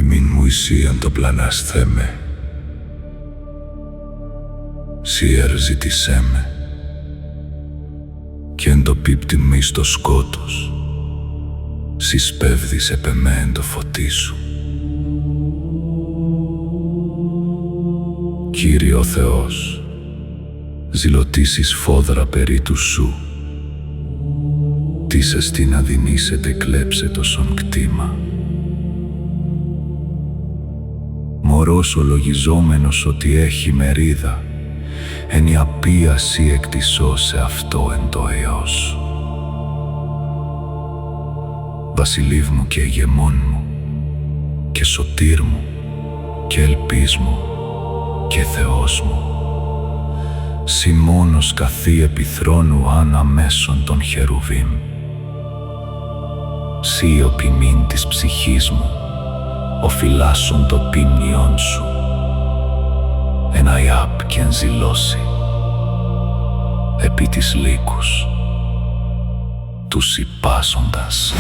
τιμήν μου ισίαν το πλανάσθέ με. Σιέρ ζήτησέ με, κι εν το πίπτη μη στο σκότος, συσπεύδεις επεμέν το φωτί σου. Κύριε ο Θεός, ζηλωτήσεις φόδρα περί του σου, τι σε στην αδυνήσετε κλέψε τόσον κτήμα. Μωρός ο λογιζόμενος ότι έχει μερίδα, εν η απίαση εκτισώ σε αυτό εν το Υιός. Βασιλεύ μου και ηγεμόν μου, και σωτήρ μου, και ελπίς μου, και Θεός μου, σοι μόνος καθή επί θρόνου άνα μέσον των χερουβίμ. Σοι ο ποιμήν της ψυχής μου, ο φυλάσσον το ποιμνιόν σου, εν αϊάπ και εν ζηλώσει, επί της λύκους, τους υπάσσοντας.